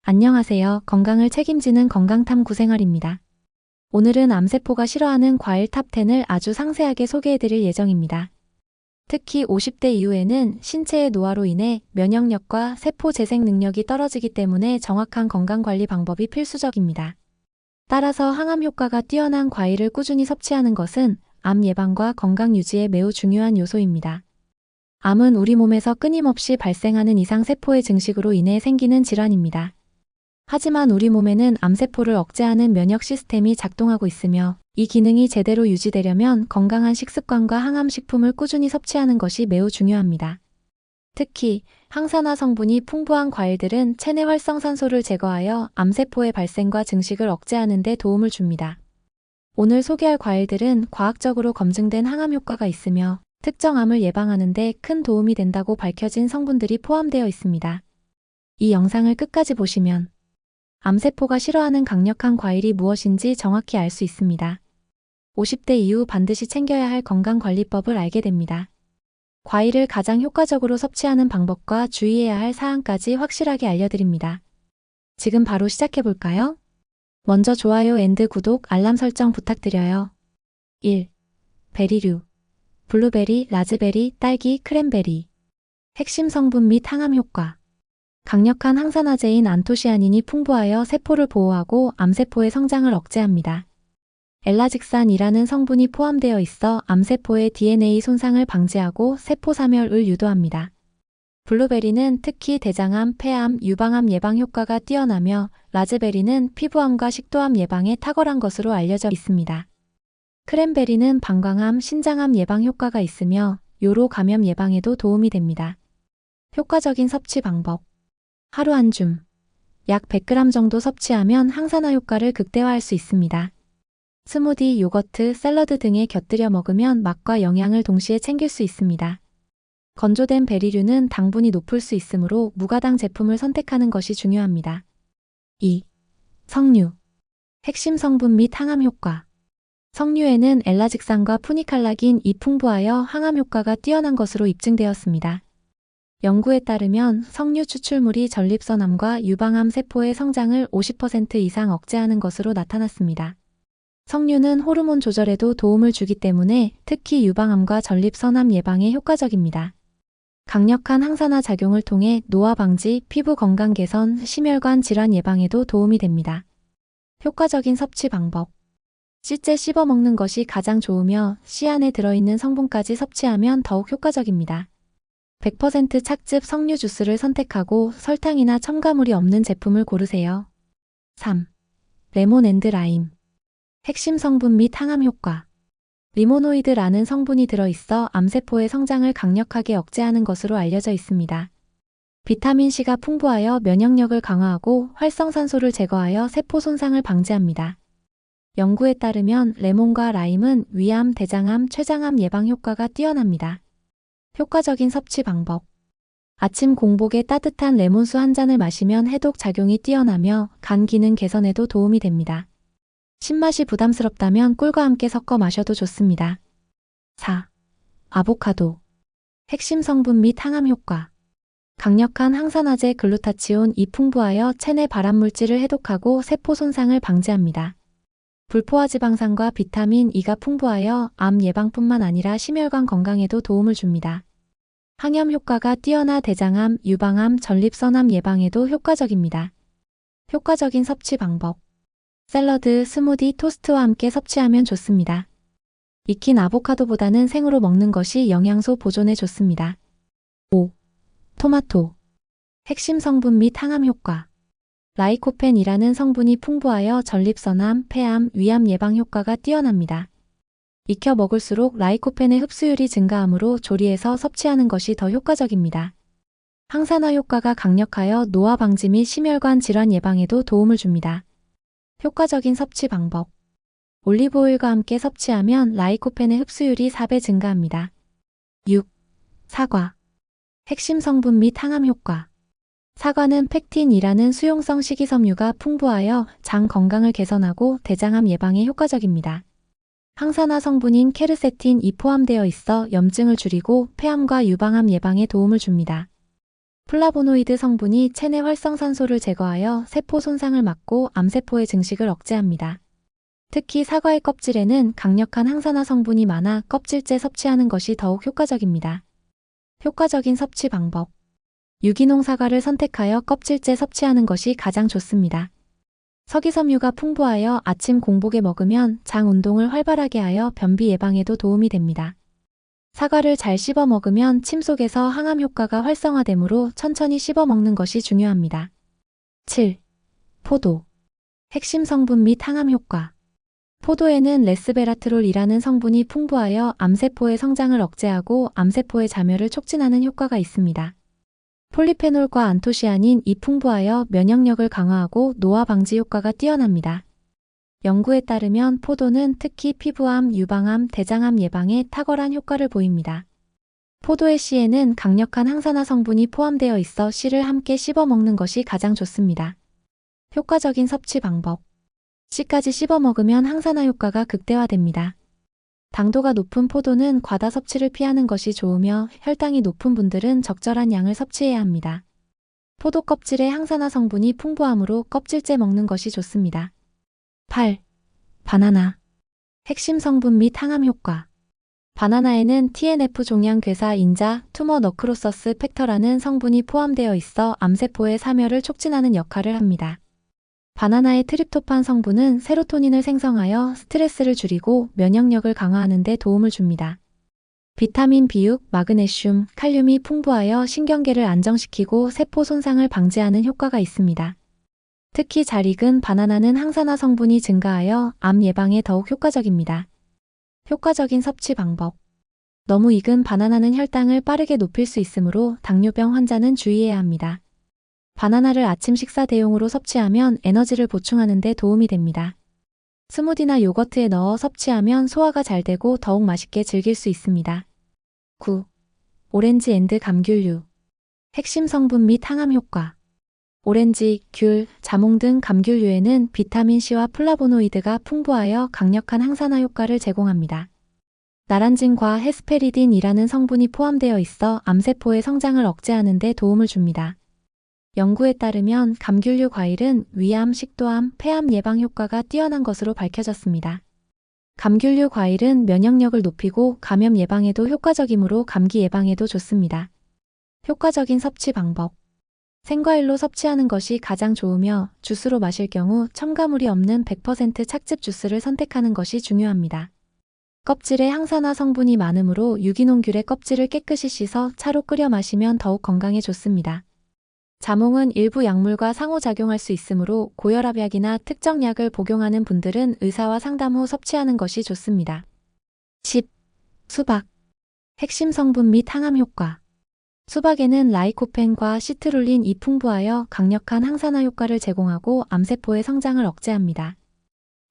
안녕하세요. 건강을 책임지는 건강탐구 생활입니다. 오늘은 암세포가 싫어하는 과일 탑10을 아주 상세하게 소개해드릴 예정입니다. 특히 50대 이후에는 신체의 노화로 인해 면역력과 세포 재생 능력이 떨어지기 때문에 정확한 건강관리 방법이 필수적입니다. 따라서 항암 효과가 뛰어난 과일을 꾸준히 섭취하는 것은 암 예방과 건강 유지에 매우 중요한 요소입니다. 암은 우리 몸에서 끊임없이 발생하는 이상세포의 증식으로 인해 생기는 질환입니다. 하지만 우리 몸에는 암세포를 억제하는 면역 시스템이 작동하고 있으며 이 기능이 제대로 유지되려면 건강한 식습관과 항암식품을 꾸준히 섭취하는 것이 매우 중요합니다. 특히 항산화 성분이 풍부한 과일들은 체내 활성산소를 제거하여 암세포의 발생과 증식을 억제하는 데 도움을 줍니다. 오늘 소개할 과일들은 과학적으로 검증된 항암 효과가 있으며 특정 암을 예방하는 데 큰 도움이 된다고 밝혀진 성분들이 포함되어 있습니다. 이 영상을 끝까지 보시면 암세포가 싫어하는 강력한 과일이 무엇인지 정확히 알 수 있습니다. 50대 이후 반드시 챙겨야 할 건강관리법을 알게 됩니다. 과일을 가장 효과적으로 섭취하는 방법과 주의해야 할 사항까지 확실하게 알려드립니다. 지금 바로 시작해볼까요? 먼저 좋아요 앤드 구독, 알람 설정 부탁드려요. 1. 베리류. 블루베리, 라즈베리, 딸기, 크랜베리. 핵심 성분 및 항암 효과. 강력한 항산화제인 안토시아닌이 풍부하여 세포를 보호하고 암세포의 성장을 억제합니다. 엘라직산이라는 성분이 포함되어 있어 암세포의 DNA 손상을 방지하고 세포 사멸을 유도합니다. 블루베리는 특히 대장암, 폐암, 유방암 예방 효과가 뛰어나며 라즈베리는 피부암과 식도암 예방에 탁월한 것으로 알려져 있습니다. 크랜베리는 방광암, 신장암 예방 효과가 있으며 요로 감염 예방에도 도움이 됩니다. 효과적인 섭취 방법. 하루 한 줌, 약 100g 정도 섭취하면 항산화 효과를 극대화할 수 있습니다. 스무디, 요거트, 샐러드 등에 곁들여 먹으면 맛과 영양을 동시에 챙길 수 있습니다. 건조된 베리류는 당분이 높을 수 있으므로 무가당 제품을 선택하는 것이 중요합니다. 2. 석류. 핵심 성분 및 항암 효과. 석류에는 엘라직산과 푸니칼라긴이 풍부하여 항암 효과가 뛰어난 것으로 입증되었습니다. 연구에 따르면 석류 추출물이 전립선암과 유방암 세포의 성장을 50% 이상 억제하는 것으로 나타났습니다. 석류는 호르몬 조절에도 도움을 주기 때문에 특히 유방암과 전립선암 예방에 효과적입니다. 강력한 항산화 작용을 통해 노화 방지, 피부 건강 개선, 심혈관 질환 예방에도 도움이 됩니다. 효과적인 섭취 방법. 씨째 씹어 먹는 것이 가장 좋으며 씨 안에 들어있는 성분까지 섭취하면 더욱 효과적입니다. 100% 착즙 석류 주스를 선택하고 설탕이나 첨가물이 없는 제품을 고르세요. 3. 레몬 앤드 라임. 핵심 성분 및 항암 효과. 리모노이드라는 성분이 들어있어 암세포의 성장을 강력하게 억제하는 것으로 알려져 있습니다. 비타민C가 풍부하여 면역력을 강화하고 활성산소를 제거하여 세포 손상을 방지합니다. 연구에 따르면 레몬과 라임은 위암, 대장암, 췌장암 예방 효과가 뛰어납니다. 효과적인 섭취 방법. 아침 공복에 따뜻한 레몬수 한 잔을 마시면 해독 작용이 뛰어나며 간 기능 개선에도 도움이 됩니다. 신맛이 부담스럽다면 꿀과 함께 섞어 마셔도 좋습니다. 4. 아보카도. 핵심 성분 및 항암 효과. 강력한 항산화제 글루타치온이 풍부하여 체내 발암물질을 해독하고 세포 손상을 방지합니다. 불포화 지방산과 비타민 E가 풍부하여 암 예방뿐만 아니라 심혈관 건강에도 도움을 줍니다. 항염 효과가 뛰어나 대장암, 유방암, 전립선암 예방에도 효과적입니다. 효과적인 섭취 방법. 샐러드, 스무디, 토스트와 함께 섭취하면 좋습니다. 익힌 아보카도보다는 생으로 먹는 것이 영양소 보존에 좋습니다. 5. 토마토. 핵심 성분 및 항암 효과. 라이코펜이라는 성분이 풍부하여 전립선암, 폐암, 위암 예방 효과가 뛰어납니다. 익혀 먹을수록 라이코펜의 흡수율이 증가하므로 조리해서 섭취하는 것이 더 효과적입니다. 항산화 효과가 강력하여 노화 방지 및 심혈관 질환 예방에도 도움을 줍니다. 효과적인 섭취 방법. 올리브오일과 함께 섭취하면 라이코펜의 흡수율이 4배 증가합니다. 6. 사과. 핵심 성분 및 항암 효과. 사과는 펙틴이라는 수용성 식이섬유가 풍부하여 장 건강을 개선하고 대장암 예방에 효과적입니다. 항산화 성분인 케르세틴이 포함되어 있어 염증을 줄이고 폐암과 유방암 예방에 도움을 줍니다. 플라보노이드 성분이 체내 활성산소를 제거하여 세포 손상을 막고 암세포의 증식을 억제합니다. 특히 사과의 껍질에는 강력한 항산화 성분이 많아 껍질째 섭취하는 것이 더욱 효과적입니다. 효과적인 섭취 방법. 유기농 사과를 선택하여 껍질째 섭취하는 것이 가장 좋습니다. 석이섬유가 풍부하여 아침 공복에 먹으면 장 운동을 활발하게 하여 변비 예방에도 도움이 됩니다. 사과를 잘 씹어 먹으면 침 속에서 항암 효과가 활성화되므로 천천히 씹어 먹는 것이 중요합니다. 7. 포도. 핵심 성분 및 항암 효과. 포도에는 레스베라트롤이라는 성분이 풍부하여 암세포의 성장을 억제하고 암세포의 자멸을 촉진하는 효과가 있습니다. 폴리페놀과 안토시아닌 이 풍부하여 면역력을 강화하고 노화 방지 효과가 뛰어납니다. 연구에 따르면 포도는 특히 피부암, 유방암, 대장암 예방에 탁월한 효과를 보입니다. 포도의 씨에는 강력한 항산화 성분이 포함되어 있어 씨를 함께 씹어 먹는 것이 가장 좋습니다. 효과적인 섭취 방법. 씨까지 씹어 먹으면 항산화 효과가 극대화됩니다. 당도가 높은 포도는 과다 섭취를 피하는 것이 좋으며 혈당이 높은 분들은 적절한 양을 섭취해야 합니다. 포도 껍질에 항산화 성분이 풍부하므로 껍질째 먹는 것이 좋습니다. 8. 바나나. 핵심 성분 및 항암 효과. 바나나에는 TNF 종양 괴사 인자, 투머 너크로서스 팩터라는 성분이 포함되어 있어 암세포의 사멸을 촉진하는 역할을 합니다. 바나나의 트립토판 성분은 세로토닌을 생성하여 스트레스를 줄이고 면역력을 강화하는 데 도움을 줍니다. 비타민 B6, 마그네슘, 칼륨이 풍부하여 신경계를 안정시키고 세포 손상을 방지하는 효과가 있습니다. 특히 잘 익은 바나나는 항산화 성분이 증가하여 암 예방에 더욱 효과적입니다. 효과적인 섭취 방법. 너무 익은 바나나는 혈당을 빠르게 높일 수 있으므로 당뇨병 환자는 주의해야 합니다. 바나나를 아침 식사 대용으로 섭취하면 에너지를 보충하는 데 도움이 됩니다. 스무디나 요거트에 넣어 섭취하면 소화가 잘 되고 더욱 맛있게 즐길 수 있습니다. 9. 오렌지 앤드 감귤류. 핵심 성분 및 항암 효과. 오렌지, 귤, 자몽 등 감귤류에는 비타민C와 플라보노이드가 풍부하여 강력한 항산화 효과를 제공합니다. 나란진과 헤스페리딘이라는 성분이 포함되어 있어 암세포의 성장을 억제하는 데 도움을 줍니다. 연구에 따르면 감귤류 과일은 위암, 식도암, 폐암 예방 효과가 뛰어난 것으로 밝혀졌습니다. 감귤류 과일은 면역력을 높이고 감염 예방에도 효과적이므로 감기 예방에도 좋습니다. 효과적인 섭취 방법. 생과일로 섭취하는 것이 가장 좋으며 주스로 마실 경우 첨가물이 없는 100% 착즙 주스를 선택하는 것이 중요합니다. 껍질에 항산화 성분이 많으므로 유기농 귤의 껍질을 깨끗이 씻어 차로 끓여 마시면 더욱 건강에 좋습니다. 자몽은 일부 약물과 상호작용할 수 있으므로 고혈압약이나 특정 약을 복용하는 분들은 의사와 상담 후 섭취하는 것이 좋습니다. 10. 수박. 핵심 성분 및 항암 효과. 수박에는 라이코펜과 시트룰린이 풍부하여 강력한 항산화 효과를 제공하고 암세포의 성장을 억제합니다.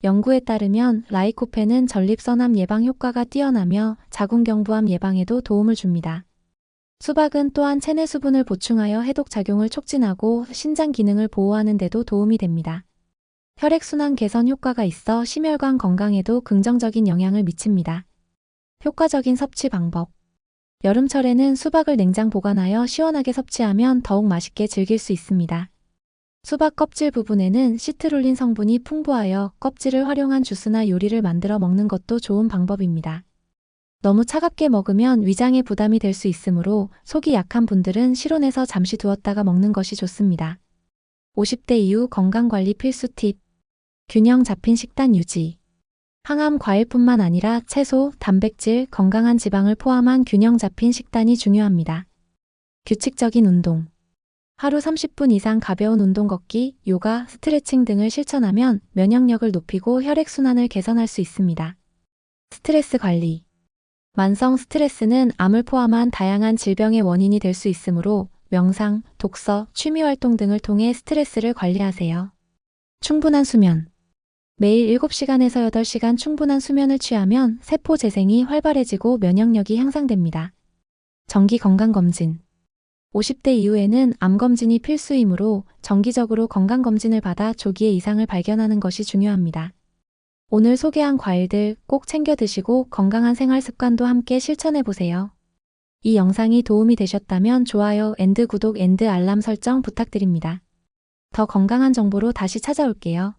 연구에 따르면 라이코펜은 전립선암 예방 효과가 뛰어나며 자궁경부암 예방에도 도움을 줍니다. 수박은 또한 체내 수분을 보충하여 해독작용을 촉진하고 신장 기능을 보호하는 데도 도움이 됩니다. 혈액순환 개선 효과가 있어 심혈관 건강에도 긍정적인 영향을 미칩니다. 효과적인 섭취 방법. 여름철에는 수박을 냉장 보관하여 시원하게 섭취하면 더욱 맛있게 즐길 수 있습니다. 수박 껍질 부분에는 시트룰린 성분이 풍부하여 껍질을 활용한 주스나 요리를 만들어 먹는 것도 좋은 방법입니다. 너무 차갑게 먹으면 위장에 부담이 될 수 있으므로 속이 약한 분들은 실온에서 잠시 두었다가 먹는 것이 좋습니다. 50대 이후 건강관리 필수 팁. 균형 잡힌 식단 유지. 항암 과일뿐만 아니라 채소, 단백질, 건강한 지방을 포함한 균형 잡힌 식단이 중요합니다. 규칙적인 운동. 하루 30분 이상 가벼운 운동 걷기, 요가, 스트레칭 등을 실천하면 면역력을 높이고 혈액순환을 개선할 수 있습니다. 스트레스 관리. 만성 스트레스는 암을 포함한 다양한 질병의 원인이 될 수 있으므로 명상, 독서, 취미활동 등을 통해 스트레스를 관리하세요. 충분한 수면. 매일 7시간에서 8시간 충분한 수면을 취하면 세포 재생이 활발해지고 면역력이 향상됩니다. 정기 건강검진. 50대 이후에는 암검진이 필수이므로 정기적으로 건강검진을 받아 조기에 이상을 발견하는 것이 중요합니다. 오늘 소개한 과일들 꼭 챙겨 드시고 건강한 생활 습관도 함께 실천해 보세요. 이 영상이 도움이 되셨다면 좋아요 앤드 구독 앤드 알람 설정 부탁드립니다. 더 건강한 정보로 다시 찾아올게요.